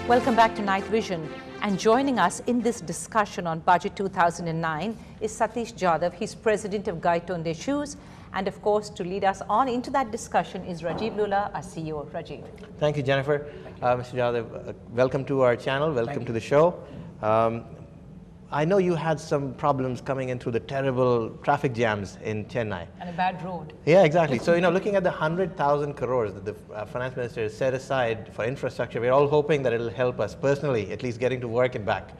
Welcome back to Night Vision. And joining us in this discussion on Budget 2009 is Satish Jadhav. He's president of Gaitonde Shoes. And of course, to lead us on into that discussion is Rajiv Lula, our CEO. Rajiv. Thank you, Jennifer. Mr. Jadhav, welcome to our channel. Welcome to the show. I know you had some problems coming in through the terrible traffic jams in Chennai. And a bad road. Yeah, exactly. So, looking at the 100,000 crores that the finance minister has set aside for infrastructure, we're all hoping that it'll help us personally, at least getting to work and back.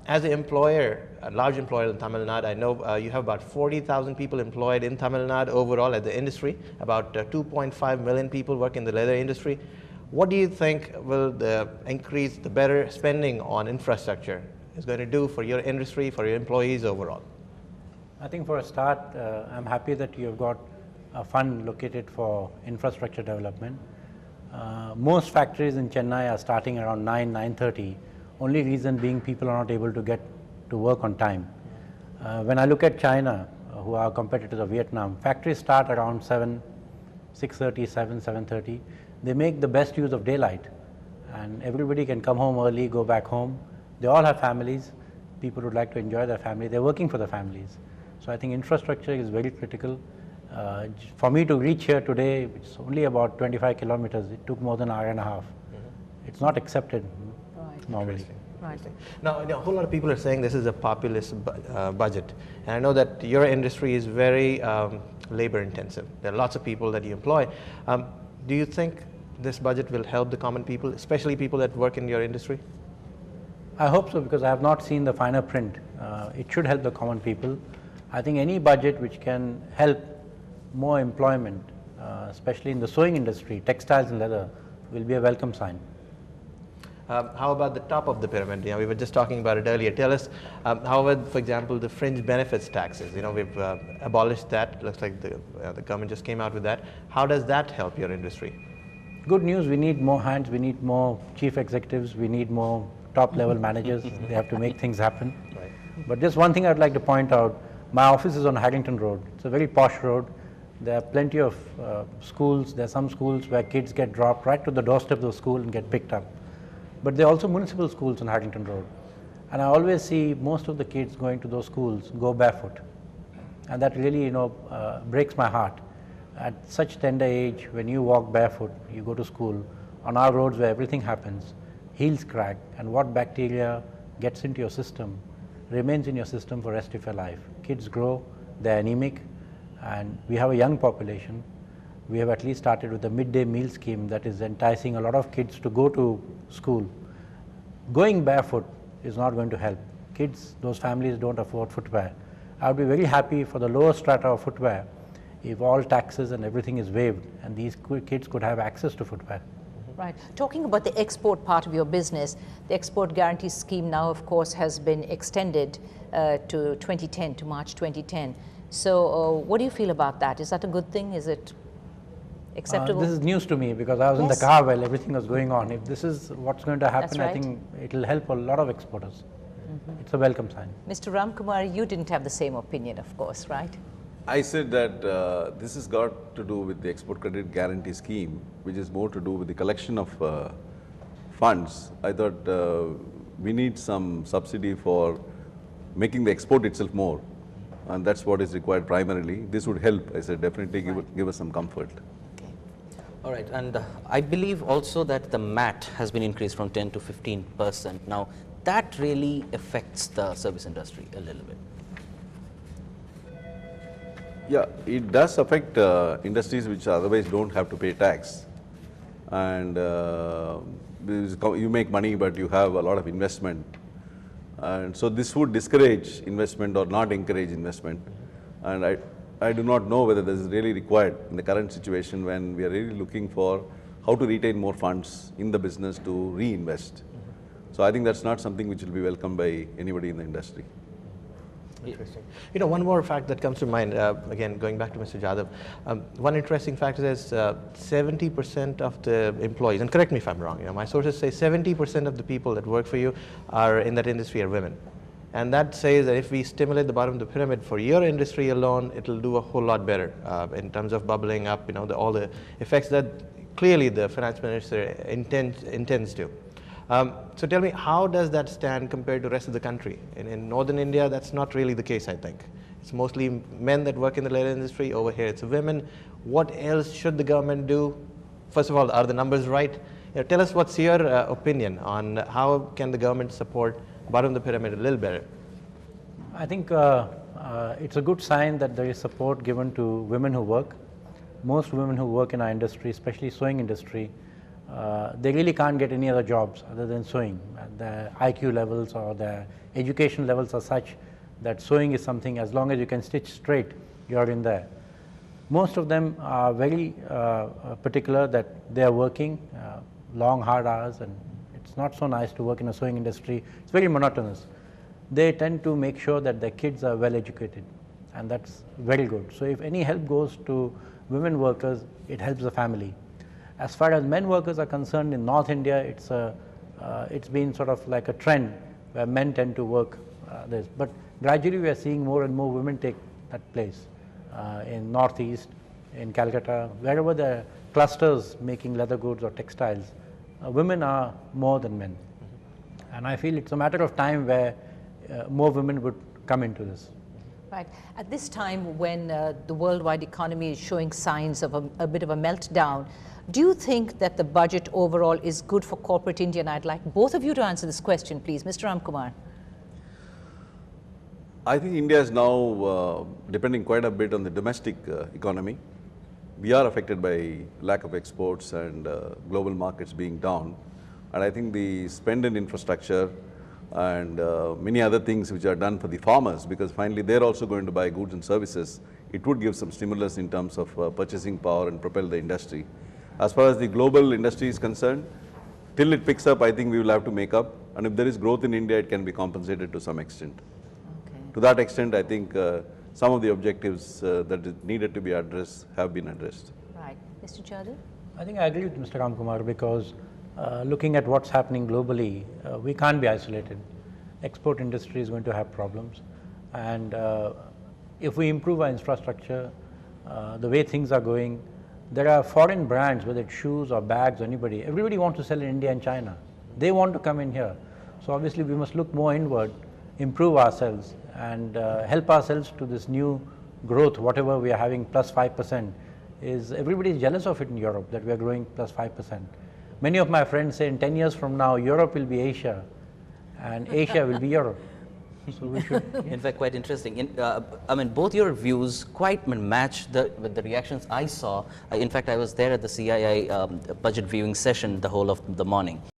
As an employer, a large employer in Tamil Nadu, I know you have about 40,000 people employed in Tamil Nadu overall at the industry. About 2.5 million people work in the leather industry. What do you think will the better spending on infrastructure is going to do for your industry, for your employees overall? I think for a start, I'm happy that you've got a fund located for infrastructure development. Most factories in Chennai are starting around 9:30. Only reason being people are not able to get to work on time. When I look at China, who are competitors of Vietnam, factories start around 6:30, 7:30. They make the best use of daylight, and everybody can come home early, go back home. They all have families. People would like to enjoy their family. They're working for their families. So I think infrastructure is very critical. For me to reach here today, it's only about 25 kilometers. It took more than an hour and a half. It's not accepted normally. Right. Now, a whole lot of people are saying this is a populist budget. And I know that your industry is very labor intensive. There are lots of people that you employ. Do you think this budget will help the common people, especially people that work in your industry? I hope so, because I have not seen the finer print. It should help the common people. I think any budget which can help more employment, especially in the sewing industry, textiles and leather, will be a welcome sign. How about the top of the pyramid? We were just talking about it earlier. Tell us, how about, for example, the fringe benefits taxes? We've abolished that. Looks like the government just came out with that. How does that help your industry? Good news, we need more hands, we need more chief executives, we need more top-level managers. They have to make things happen. Right. But just one thing I'd like to point out, my office is on Harrington Road. It's a very posh road. There are plenty of schools. There are some schools where kids get dropped right to the doorstep of the school and get picked up. But there are also municipal schools on Harrington Road. And I always see most of the kids going to those schools go barefoot. And that really, breaks my heart. At such tender age, when you walk barefoot, you go to school, on our roads where everything happens, heels crack, and what bacteria gets into your system remains in your system for the rest of your life. Kids grow, they're anemic, and we have a young population. We have at least started with a midday meal scheme that is enticing a lot of kids to go to school. Going barefoot is not going to help. Kids, those families don't afford footwear. I would be very happy for the lower strata of footwear if all taxes and everything is waived and these kids could have access to footwear. Right. Talking about the export part of your business, the export guarantee scheme now, of course, has been extended to 2010, to March 2010. So what do you feel about that? Is that a good thing? Is it acceptable? This is news to me because I was in the car while everything was going on. If this is what's going to happen, right. I think it will help a lot of exporters. It's a welcome sign. Mr. Ramkumar, you didn't have the same opinion, of course, right? I said that this has got to do with the export credit guarantee scheme, which is more to do with the collection of funds. I thought we need some subsidy for making the export itself more, and that's what is required primarily. This would help. I said definitely give us some comfort. Okay. All right, and I believe also that the MAT has been increased from 10 to 15%. Now, that really affects the service industry a little bit. Yeah, it does affect industries which otherwise don't have to pay tax, and you make money but you have a lot of investment, and so this would discourage investment or not encourage investment, and I do not know whether this is really required in the current situation when we are really looking for how to retain more funds in the business to reinvest. So I think that's not something which will be welcomed by anybody in the industry. Interesting. One more fact that comes to mind, again, going back to Mr. Jadhav, one interesting fact is 70% of the employees, and correct me if I'm wrong, my sources say 70% of the people that work for you are in that industry are women. And that says that if we stimulate the bottom of the pyramid for your industry alone, it'll do a whole lot better in terms of bubbling up, all the effects that clearly the finance minister intends to. So tell me, how does that stand compared to the rest of the country? In northern India, that's not really the case, I think. It's mostly men that work in the leather industry. Over here, it's women. What else should the government do? First of all, are the numbers right? Tell us what's your opinion on how can the government support bottom of the pyramid a little better? I think it's a good sign that there is support given to women who work. Most women who work in our industry, especially sewing industry, they really can't get any other jobs other than sewing. Their IQ levels or their education levels are such that sewing is something, as long as you can stitch straight, you're in there. Most of them are very particular that they are working long, hard hours, and it's not so nice to work in a sewing industry. It's very monotonous. They tend to make sure that their kids are well educated, and that's very good. So if any help goes to women workers, it helps the family. As far as men workers are concerned, in North India, it's been sort of like a trend where men tend to work this. But gradually we are seeing more and more women take that place in Northeast, in Calcutta, wherever there are clusters making leather goods or textiles, women are more than men. And I feel it's a matter of time where more women would come into this. Right. At this time when the worldwide economy is showing signs of a bit of a meltdown, do you think that the budget overall is good for corporate India? And I'd like both of you to answer this question, please. Mr. Ramkumar. I think India is now depending quite a bit on the domestic economy. We are affected by lack of exports and global markets being down. And I think the spend in infrastructure and many other things which are done for the farmers, because finally they're also going to buy goods and services, it would give some stimulus in terms of purchasing power and propel the industry. As far as the global industry is concerned, till it picks up, I think we will have to make up. And if there is growth in India, it can be compensated to some extent. Okay. To that extent, I think some of the objectives that needed to be addressed have been addressed. Right. Mr. Jadhav? I think I agree with Mr. Ramkumar, because looking at what's happening globally, we can't be isolated. Export industry is going to have problems. And if we improve our infrastructure, the way things are going, there are foreign brands, whether it's shoes or bags or anybody, everybody wants to sell in India and China. They want to come in here. So obviously we must look more inward, improve ourselves, and help ourselves to this new growth, whatever we are having, plus 5%. Everybody is jealous of it in Europe, that we are growing plus 5%. Many of my friends say in 10 years from now, Europe will be Asia and Asia will be Europe. So we should. In fact, quite interesting. I mean, both your views quite match with the reactions I saw. In fact, I was there at the CII budget viewing session the whole of the morning.